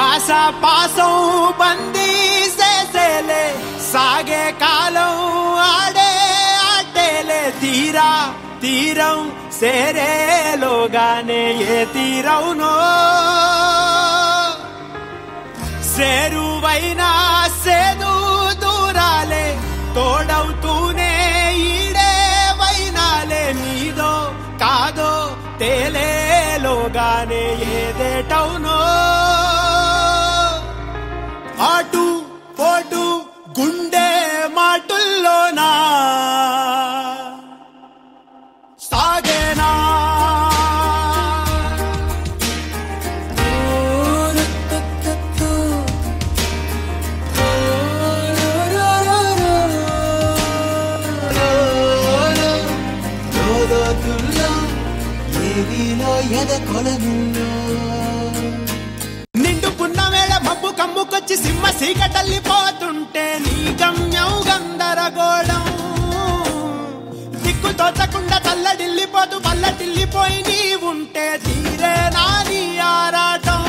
ఆశా పాసం బందీ చేసేలే సాగే కాలం ఆడే ఆటేలే తీరా తీరం సేరేలోగానే ఏ తీరవునో సేరువైనా సేదు దూరాలే తోడవుతూనే ఈడే వైనాలే నీదో కాదో తేలేలోగానే ఏదేటవునో ఆటు పోటు గుండె మాటుల్లోనా సాగేనా నిండు పున్నవేళ మబ్బు కమ్ముకొచ్చి సింహ సీకటల్లిపోతుంటే నీ గమ్యం గందరగోళం దిక్కు తోచకుండా తల్లడిల్లిపోతూ పల్లటిల్లిపోయి నీ ఉంటే తీరే నాని ఆరాటం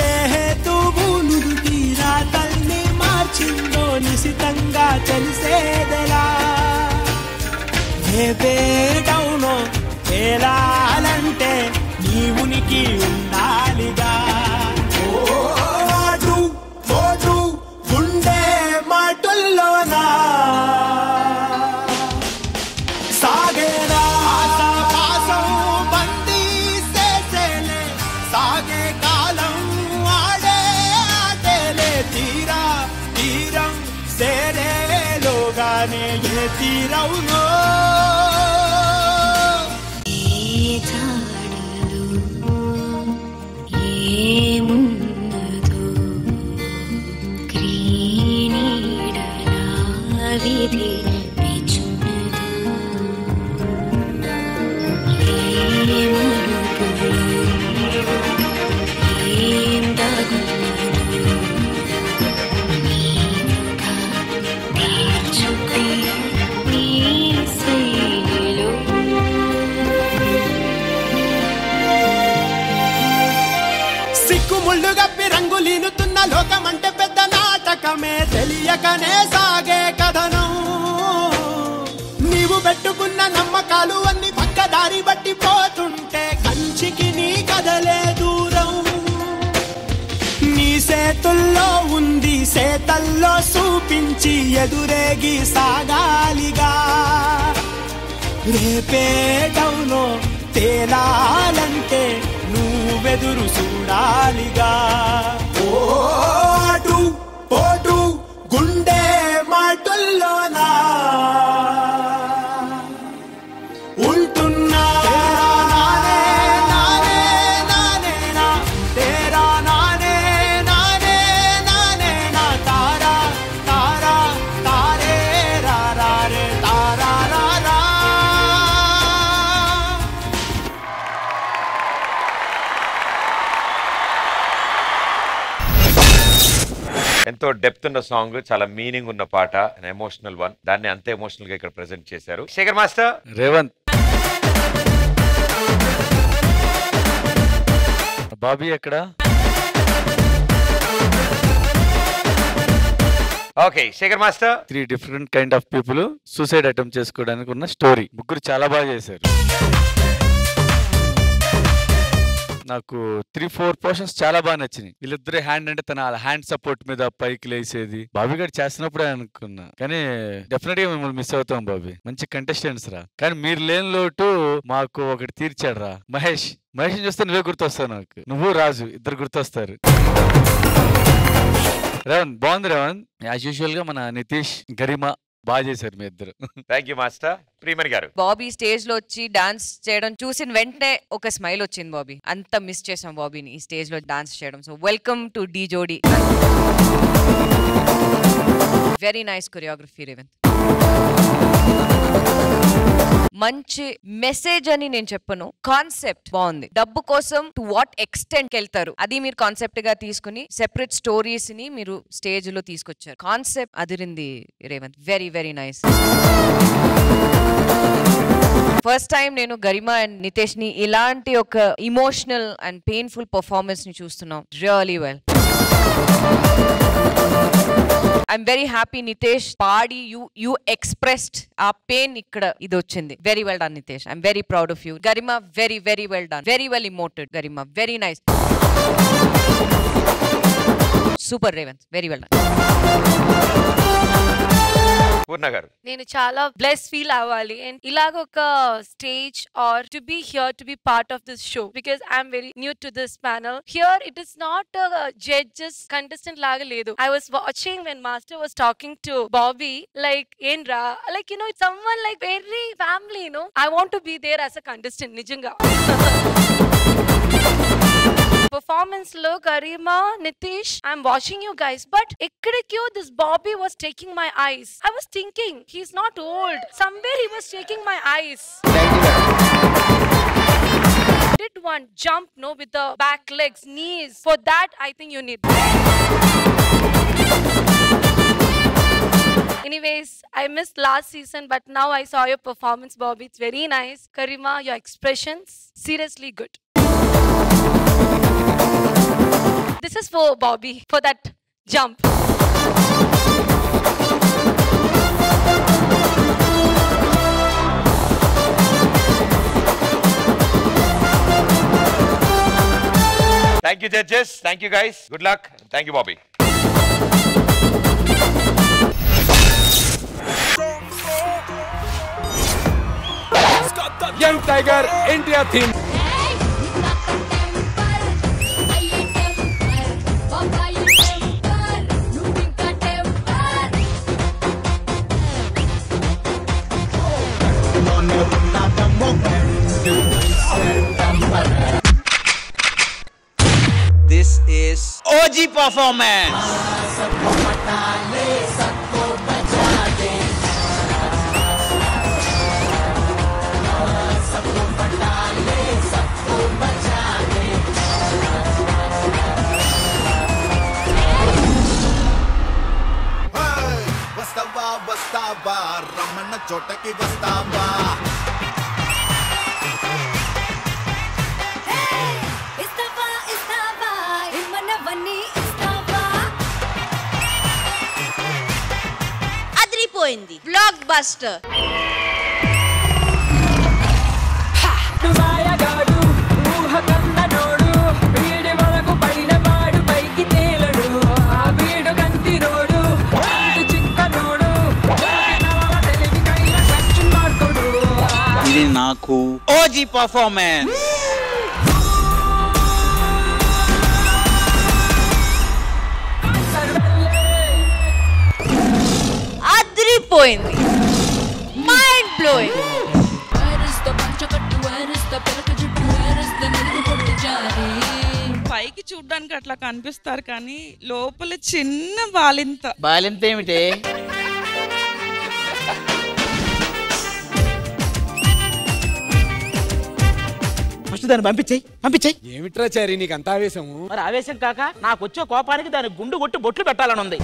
ఏ హేతువు నువ్వు తీరా తల్లి మార్చిందో నిశితంగా తెలిసేదెలా ఏ పేటవునో తేలాలంటే నీ ఉనికి ఉండాలిగా ఓటు ఓటు గుండె మాటుల్లోనా సాగేనా పాసం బందీ చేసేలే సాగే కాలం ఆడే ఆటేలే తీరా తీరం సేరేలోగానే ఏ తీరవునో సిక్కుముళ్ళు గప్పి రంగులీనుతున్న లోకమంటే పెద్ద నాటకమే తెలియకనే సాగే కథనం నీవు పెట్టుకున్న నమ్మకాలు అన్ని పక్కదారి బట్టి పోతుంటే కంచికి నీ కదలే దూరం నీ చేతుల్లో ఉంది చేతల్లో చూపించి ఎదురేగి సాగాలిగా రేపేటవునో తేలాలంటే నువ్వెదురు చూడాలిగా ఓటు పోటు గుండె మాటుల్లోనా ఉంటున్నా నానే నానే నానే నా తేరా నానే నానే నానే నా తారా తారా తారే రా రా రే తారా రా రా ఎంతో డెప్త్ ఉన్న సాంగ్, చాలా మీనింగ్ ఉన్న పాట, ఎమోషనల్ వన్. దాన్ని అంతే ఎమోషనల్ గా ఇక్కడ ప్రెజెంట్ చేశారు శేఖర్ మాస్టర్. రేవంత్ బాబీ ఎక్కడ? Okay Shekhar master. 3 different kind of people suicide attempt చేసుకోవడానికి ఉన్న స్టోరీ. ముగ్గురు చాలా బాగా చేశారు. నాకు 3-4 పోర్షన్స్ చాలా బాగా నచ్చినాయి. వీళ్ళిద్దరే హ్యాండ్ అంటే తన హ్యాండ్ సపోర్ట్ మీద పైకి లేసేది బాబీ గారు చేస్తున్నప్పుడే అనుకున్నా, కానీ డెఫినెట్ గా మిమ్మల్ని మిస్ అవుతాం బాబీ. మంచి కంటెస్టెంట్స్ రా, కానీ మీరు లేని లోటు మాకు ఒకటి తీర్చాడు రా. మహేష్ చూస్తే నువ్వే గుర్తొస్తావు నాకు. నువ్వు రాజు ఇద్దరు గుర్తొస్తారు. రేవన్ బాగుంది. రేవన్ యాజ్ యూజువల్ గా మన నితీష్ గరిమా బాగా చేశారు మీ ఇద్దరు. Thank you master. ప్రియమణి గారు. బాబీ స్టేజ్ లో వచ్చి డాన్స్ చేయడం చూసిన వెంటనే ఒక స్మైల్ వచ్చింది బాబీ. అంత మిస్ చేసాం బాబీని ఈ స్టేజ్ లో డాన్స్ చేయడం. సో వెల్కమ్ టు డి జోడి. Very nice choreography Revanth. మంచి మెసేజ్ అని నేను చెప్పను, కాన్సెప్ట్ బాగుంది. డబ్బు కోసం టు వాట్ ఎక్స్టెంట్ వెళ్తారు అది మీరు కాన్సెప్ట్ గా తీసుకుని సెపరేట్ స్టోరీస్ ని మీరు స్టేజ్ లో తీసుకొచ్చారు. కాన్సెప్ట్ అదిరింది Revanth, very very nice. First time నేను గరిమా అండ్ నితేష్ ని ఇలాంటి ఒక ఇమోషనల్ అండ్ పెయిన్ఫుల్ పర్ఫార్మెన్స్ ని చూస్తున్నాం. Really well. I'm very happy Nitesh పాడి యూ ఎక్స్ప్రెస్డ్ ఆ పెయిన్ ఇక్కడ ఇది వచ్చింది. Very well done Nitesh, I'm very proud of you. Garima very very well done, very well emoted. Garima very nice. Super Revanth, very well done. Purna garu, నేను చాలా bless feel అవ్వాలి and ఇలాగ ఒక stage are to be here to be part of this show because I'm very new to this panel. Here it is not judges contestant లాగా లేదు. I was watching when master was talking to Bobby like ఏం రా like you know it's someone like very family, you know I want to be there as a contestant నిజంగా. Performance lo Garima, Nitish, I'm watching you guys, but ekkadikyo this Bobby was taking my eyes. I was thinking he's not old, somewhere he was taking my eyes. Did one jump no with the back legs, knees, for that I think you need. Anyways, I missed last season but now I saw your performance Bobby, it's very nice. Garima, your expressions seriously good. This is for Bobby, for that jump. Thank you judges, thank you guys, good luck, thank you Bobby. Young tiger India theme. This is OG performance. వస్తావా వస్తావా రమణ చోటకి వస్తావా. అదిరిపోయింది, block buster. ఇది నాకు OG performance. అదిరిపోయింది, mind blowing. పైకి చూడ్డానికి అట్లా కనిపిస్తారు కానీ లోపల చిన్న బాలింత. బాలింత ఏమిటి? ఫస్ట్ దాన్ని పంపించేయి. ఏమిట్రా చారి నీకు అంత ఆవేశము? మరి ఆవేశం కాక నాకు వచ్చే కోపానికి దాని గుండు కొట్టి బొట్లు పెట్టాలని ఉంది.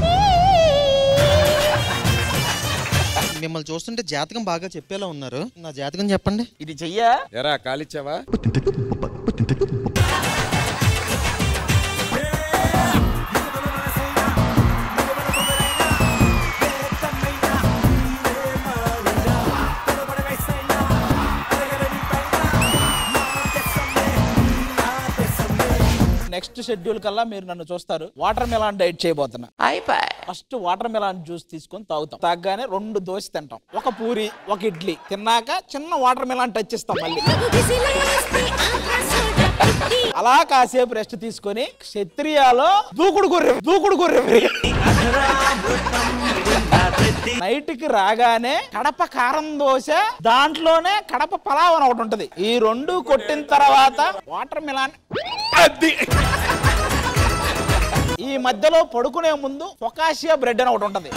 మిమ్మల్ని చూస్తుంటే జాతకం బాగా చెప్పేలా ఉన్నారు. నా జాతకం చెప్పండి. ఇది చెయ్యా ఎరా కాలిచ్చావా? నెక్స్ట్ షెడ్యూల్ కల్లా మీరు నన్ను చూస్తారు. వాటర్ మెలాన్ డైట్ చేయబోతున్నా. ఫస్ట్ వాటర్ మెలాన్ జ్యూస్ తీసుకొని తాగుతాం. తాగగానే 2 దోశ తింటాం, 1 పూరి 1 ఇడ్లీ తిన్నాక చిన్న వాటర్ మెలాన్ టచ్ ఇస్తాం. మళ్ళీ అలా కాసేపు రెస్ట్ తీసుకొని క్షత్రియాలో దూకుడు గొర్రె నైట్ కి రాగానే కడప కారం దోశ, దాంట్లోనే కడప పలావ్ అని ఒకటి ఉంటది. ఈ 2 కొట్టిన తర్వాత వాటర్ మెలాన్. ఈ మధ్యలో పడుకునే ముందు ఫొకాషియా బ్రెడ్ అని ఒకటి ఉంటది.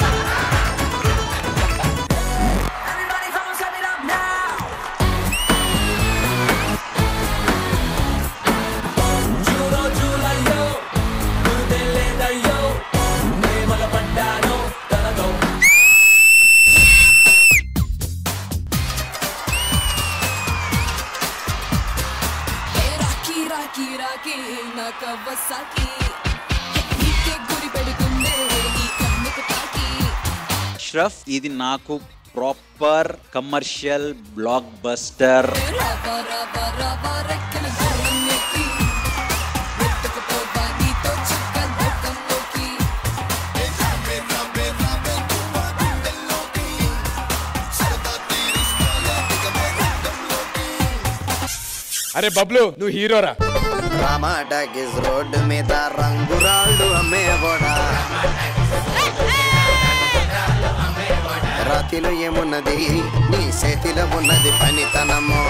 అష్రఫ్. ఇది నాకు ప్రాపర్ కమర్షియల్ బ్లాక్ బస్టర్. అరే బబ్లు, నువ్వు హీరోరా. రామాటాకిస్ రోడ్డు మీద రంగురాళ్ళు అమ్మేవాడా, రాతిలో ఏమున్నది నీ చేతిలో ఉన్నది పనితనము.